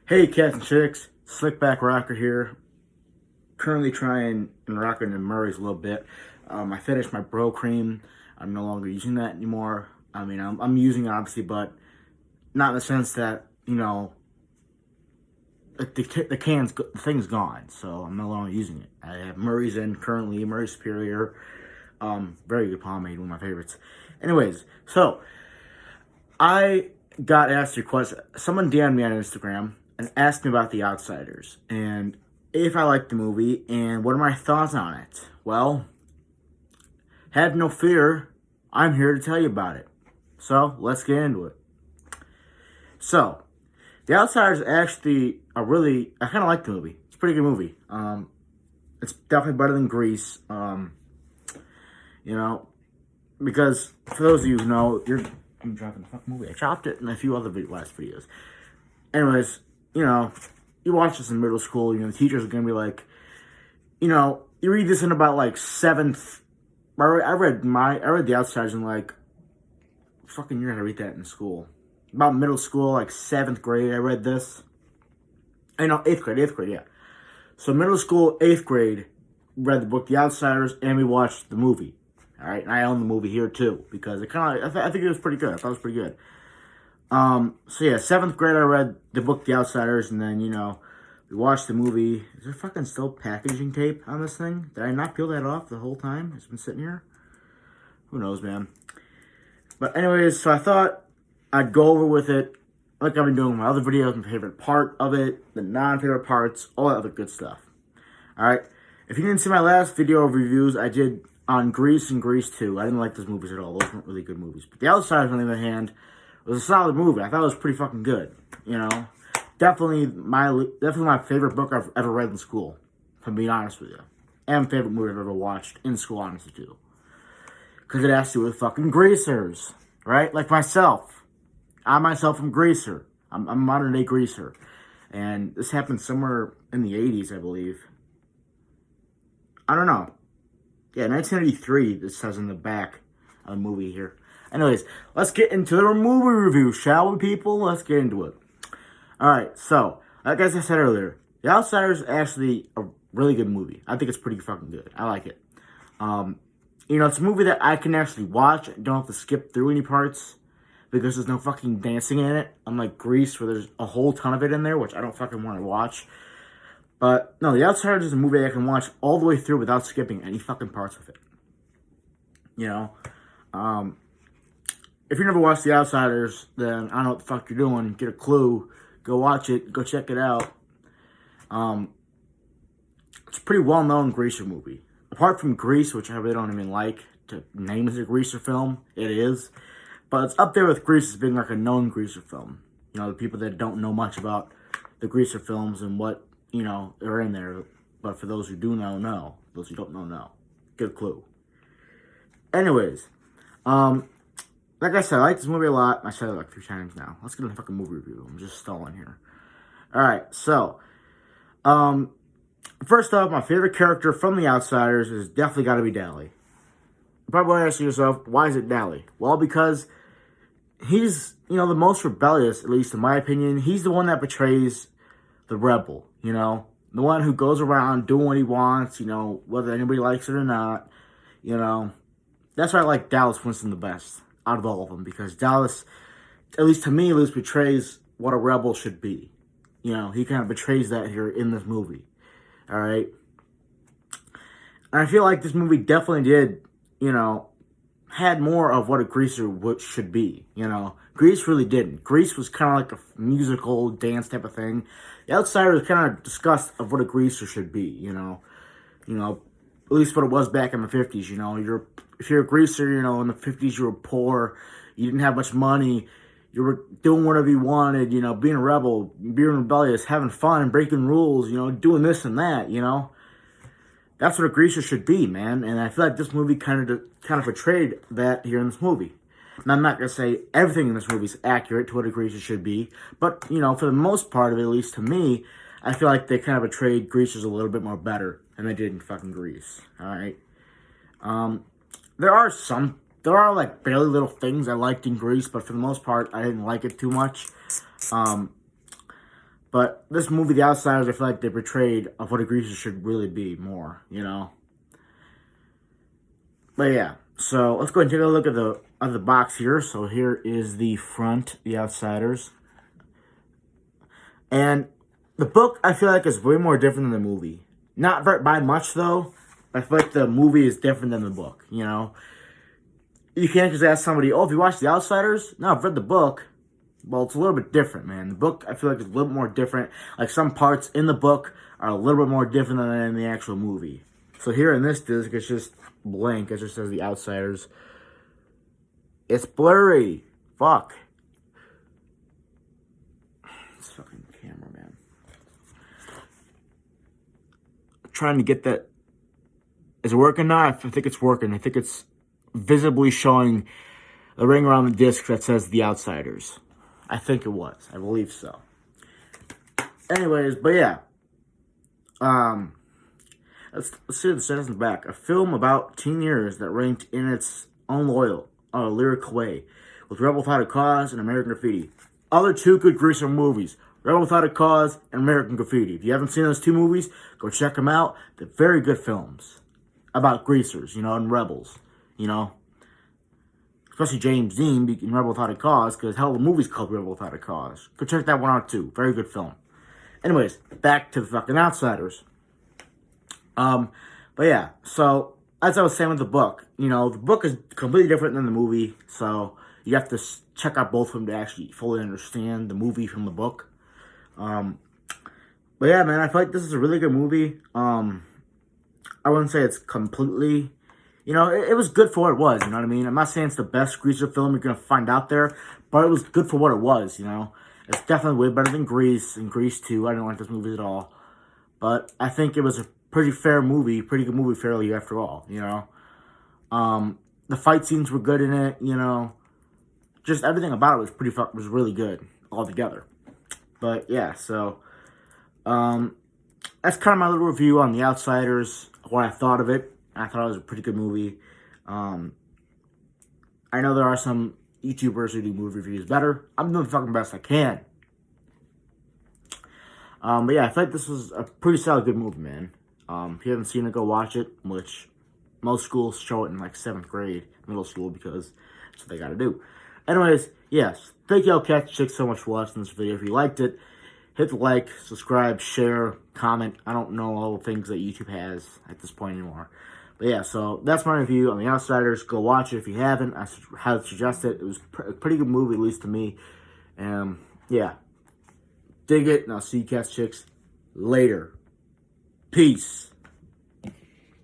Hey cats and chicks, Slickback Rocker here. Currently trying and rocking in Murray's a little bit. I finished my Bro Cream. I'm no longer using that anymore. I mean, I'm using it obviously, but not in the sense that, like the thing's gone, so I'm no longer using it. I have Murray's in currently, Murray Superior. Very good pomade, one of my favorites. Anyways, so I got asked a question. Someone DM'd me on Instagram and asked me about The Outsiders and if I liked the movie and what are my thoughts on it. Well, have no fear. I'm here to tell you about it. So let's get into it. So, The Outsiders actually I kind of like the movie. It's a pretty good movie. It's definitely better than Grease. You know, because for those of you who know, I'm dropping the fucking movie. I chopped it in a few other last videos. Anyways, you watch this in middle school, the teachers are going to be like, you read this in about like seventh. I read The Outsiders in like, fucking, you're going to read that in school. About middle school, like seventh grade, I read this. Eighth grade, yeah. So middle school, eighth grade, read the book The Outsiders, and we watched the movie. All right, and I own the movie here too because I think it was pretty good. I thought it was pretty good. So yeah, seventh grade, I read the book The Outsiders, and then we watched the movie. Is there fucking still packaging tape on this thing? Did I not peel that off the whole time? It's been sitting here. Who knows, man? But anyways, so I thought I'd go over with it like I've been doing with my other videos, my favorite part of it, the non-favorite parts, all that other good stuff. All right. If you didn't see my last video of reviews, I did on Grease and Grease 2. I didn't like those movies at all. Those weren't really good movies. But The Outsiders, on the other hand, was a solid movie. I thought it was pretty fucking good. Definitely my favorite book I've ever read in school, if I'm being honest with you. And favorite movie I've ever watched in school, honestly, too. Because it has to do with fucking greasers, right? Like myself. I myself am greaser. I'm a modern day greaser. And this happened somewhere in the 80s, I believe. I don't know. Yeah, 1983, this says in the back of the movie here. Anyways, let's get into the movie review, shall we, people? Let's get into it. Alright, so, like as I said earlier, The Outsiders is actually a really good movie. I think it's pretty fucking good. I like it. It's a movie that I can actually watch. I don't have to skip through any parts because there's no fucking dancing in it. Unlike Grease, where there's a whole ton of it in there, which I don't fucking want to watch. But, no, The Outsiders is a movie I can watch all the way through without skipping any fucking parts of it. If you never watched The Outsiders, then I don't know what the fuck you're doing. Get a clue. Go watch it. Go check it out. It's a pretty well-known greaser movie. Apart from Grease, which I really don't even like to name as a greaser film, it is. But it's up there with Grease as being like a known greaser film. The people that don't know much about the greaser films and what, are in there. But for those who do know. Those who don't know. Good clue. Anyways, like I said, I like this movie a lot. I said it like 3 times now. Let's get into the fucking movie review. I'm just stalling here. Alright, so, first off, my favorite character from The Outsiders is definitely got to be Dally. You probably want to ask yourself, why is it Dally? Well, because he's, the most rebellious, at least in my opinion. He's the one that betrays the rebel, the one who goes around doing what he wants, whether anybody likes it or not, That's why I like Dallas Winston the best out of all of them, because Dallas, at least to me, betrays what a rebel should be. He kind of betrays that here in this movie. All right? And I feel like this movie definitely did, had more of what a greaser should be, Grease really didn't. Grease was kind of like a musical dance type of thing. The Outsiders kind of discussed of what a greaser should be, at least what it was back in the 50s, if you're a greaser, in the 50s you were poor, you didn't have much money, you were doing whatever you wanted, being a rebel, being rebellious, having fun, breaking rules, doing this and that, That's what a greaser should be, man, and I feel like this movie kind of portrayed that here in this movie. And I'm not going to say everything in this movie is accurate to what a greaser should be, but, for the most part of it, at least to me, I feel like they kind of portrayed greasers a little bit more better than they did in fucking Grease, alright? There are like barely little things I liked in Grease, but for the most part, I didn't like it too much. But But this movie, The Outsiders, I feel like they portrayed of what a greaser should really be more, But yeah, so let's go ahead and take a look at the box here. So here is the front, The Outsiders. And the book, I feel like, is way more different than the movie. Not by much, though. I feel like the movie is different than the book, You can't just ask somebody, oh, if you watched The Outsiders? No, I've read the book. Well, it's a little bit different, man. The book, I feel like, is a little more different. Like, some parts in the book are a little bit more different than in the actual movie. So here in this disc, it's just blank. It just says The Outsiders. It's blurry. Fuck. This fucking camera, man. I'm trying to get that. Is it working now? I think it's working. I think it's visibly showing the ring around the disc that says The Outsiders. I think it was. I believe so. Anyways, but yeah. Let's see what it says in the back. A film about teen years that ranked in its own lyrical way, with Rebel Without a Cause and American Graffiti. Other two good greaser movies, Rebel Without a Cause and American Graffiti. If you haven't seen those two movies, go check them out. They're very good films about greasers, and rebels, Especially James Dean in Rebel Without a Cause, because hell, the movie's called Rebel Without a Cause. Go check that one out too. Very good film. Anyways, back to the fucking Outsiders. But yeah, so as I was saying with the book, the book is completely different than the movie, so you have to check out both of them to actually fully understand the movie from the book. But yeah, man, I feel like this is a really good movie. I wouldn't say it's completely, it was good for what it was, you know what I mean? I'm not saying it's the best greaser film you're going to find out there, but it was good for what it was, It's definitely way better than Grease and Grease 2. I didn't like this movie at all. But I think it was a pretty fair movie, pretty good movie fairly after all, The fight scenes were good in it, Just everything about it was really good altogether. But yeah, so that's kind of my little review on The Outsiders, what I thought of it. I thought it was a pretty good movie. I know there are some YouTubers who do movie reviews better. I'm doing the fucking best I can. But yeah, I feel like this was a pretty solid good movie, man. If you haven't seen it, go watch it, which most schools show it in like 7th grade, middle school, because that's what they gotta do. Anyways, yes, thank y'all Catch Chicks so much for watching this video. If you liked it, hit the like, subscribe, share, comment. I don't know all the things that YouTube has at this point anymore. But yeah, so that's my review on The Outsiders. Go watch it if you haven't. I highly suggest it. It was a pretty good movie, at least to me. Yeah. Dig it, and I'll see you Catch Chicks later. Peace.